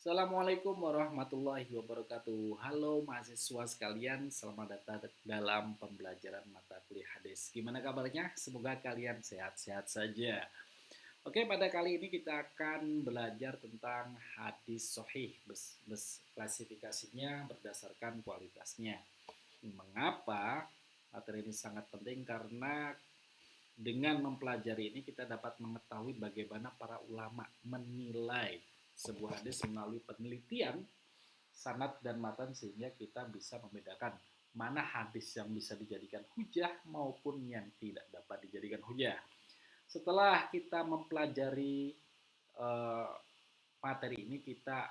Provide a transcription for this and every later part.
Assalamualaikum warahmatullahi wabarakatuh. Halo mahasiswa sekalian, selamat datang dalam pembelajaran mata kuliah hadis. Gimana kabarnya? Semoga kalian sehat-sehat saja. Oke, pada kali ini kita akan belajar tentang hadis sahih. Klasifikasinya berdasarkan kualitasnya. Mengapa materi ini sangat penting? Karena dengan mempelajari ini kita dapat mengetahui bagaimana para ulama menilai sebuah hadis melalui penelitian sanad dan matan sehingga kita bisa membedakan mana hadis yang bisa dijadikan hujah maupun yang tidak dapat dijadikan hujah. Setelah kita mempelajari materi ini, kita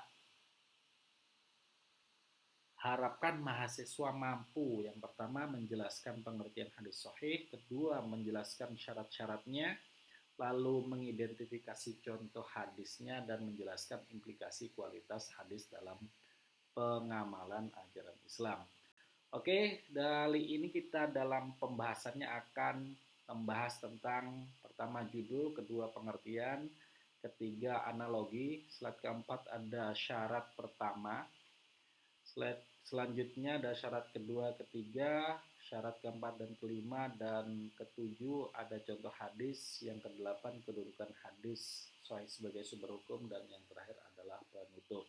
harapkan mahasiswa mampu yang pertama menjelaskan pengertian hadis sahih, kedua menjelaskan syarat-syaratnya, lalu mengidentifikasi contoh hadisnya dan menjelaskan implikasi kualitas hadis dalam pengamalan ajaran Islam. Oke, dari ini kita dalam pembahasannya akan membahas tentang pertama judul, kedua pengertian, ketiga analogi, slide keempat ada syarat pertama, slide selanjutnya ada syarat kedua, ketiga, syarat keempat dan kelima, dan ketujuh ada contoh hadis, yang kedelapan kedudukan hadis sahih sebagai sumber hukum, dan yang terakhir adalah penutup.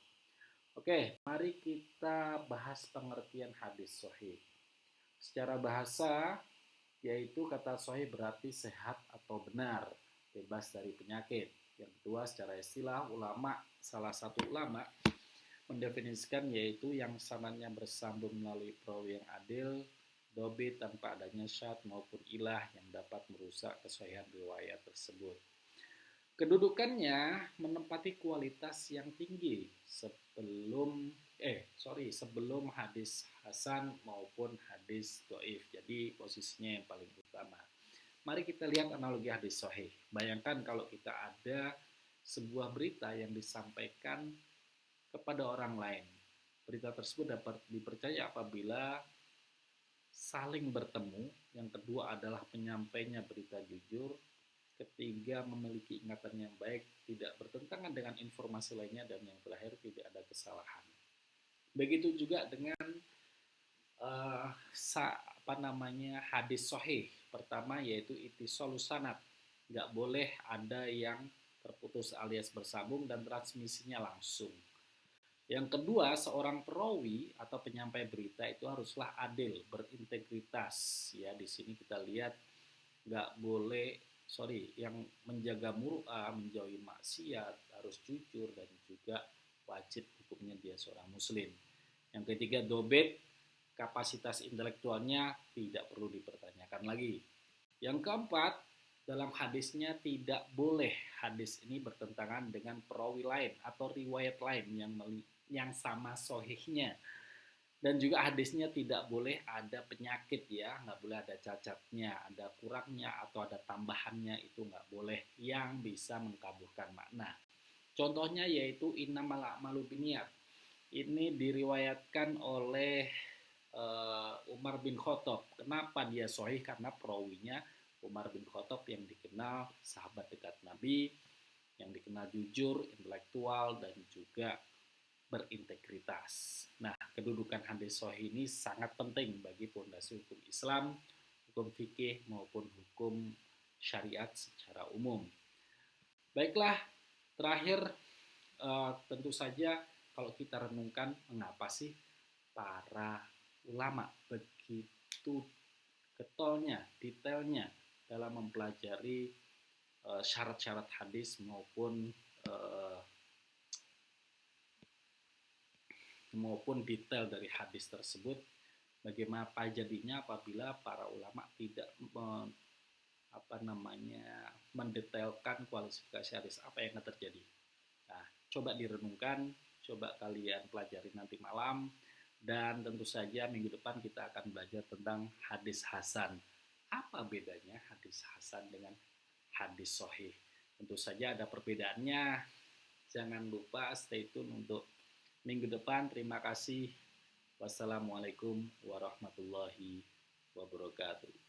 Oke, mari kita bahas pengertian hadis sahih. Secara bahasa, yaitu kata sahih berarti sehat atau benar, bebas dari penyakit. Yang kedua, secara istilah ulama, salah satu ulama mendefinisikan yaitu yang sanadnya bersambung melalui perawi yang adil, dobit tanpa adanya syad maupun ilah yang dapat merusak kesahihan riwayat tersebut. Kedudukannya menempati kualitas yang tinggi sebelum hadis hasan maupun hadis dhaif. Jadi posisinya yang paling utama. Mari kita lihat analogi hadis sahih. Bayangkan kalau kita ada sebuah berita yang disampaikan kepada orang lain. Berita tersebut dapat dipercaya apabila saling bertemu. Yang kedua adalah penyampainya berita jujur. Ketiga, memiliki ingatan yang baik, tidak bertentangan dengan informasi lainnya, dan yang terakhir tidak ada kesalahan. Begitu juga dengan hadis sahih. Pertama yaitu ittisalus sanad. Nggak boleh ada yang terputus alias bersambung dan transmisinya langsung. Yang kedua, seorang perawi atau penyampai berita itu haruslah adil, berintegritas. Ya, di sini kita lihat nggak boleh yang menjaga muru'ah, menjauhi maksiat, harus jujur dan juga wajib hukumnya dia seorang muslim. Yang ketiga, dobet, kapasitas intelektualnya tidak perlu dipertanyakan lagi. Yang keempat, dalam hadisnya tidak boleh hadis ini bertentangan dengan perawi lain atau riwayat lain yang sama sahihnya. Dan juga hadisnya tidak boleh ada penyakit ya, nggak boleh ada cacatnya, ada kurangnya atau ada tambahannya, itu nggak boleh yang bisa mengkaburkan makna. Contohnya yaitu innamal a'malu binniyat. Ini diriwayatkan oleh Umar bin Khattab. Kenapa dia sahih? Karena perawinya Umar bin Khattab yang dikenal sahabat dekat Nabi, yang dikenal jujur, intelektual, dan juga berintegritas. Nah, kedudukan hadis sahih ini sangat penting bagi fondasi hukum Islam, hukum fikih maupun hukum syariat secara umum. Baiklah, terakhir tentu saja kalau kita renungkan mengapa sih para ulama begitu getolnya, detailnya dalam mempelajari syarat-syarat hadis maupun detail dari hadis tersebut. Bagaimana jadinya apabila para ulama tidak mendetailkan kualifikasi hadis, apa yang akan terjadi? Nah, coba direnungkan, coba kalian pelajari nanti malam, dan tentu saja minggu depan kita akan belajar tentang hadis hasan. Apa bedanya hadis hasan dengan hadis sahih? Tentu saja ada perbedaannya. Jangan lupa stay tune untuk minggu depan. Terima kasih. Wassalamualaikum warahmatullahi wabarakatuh.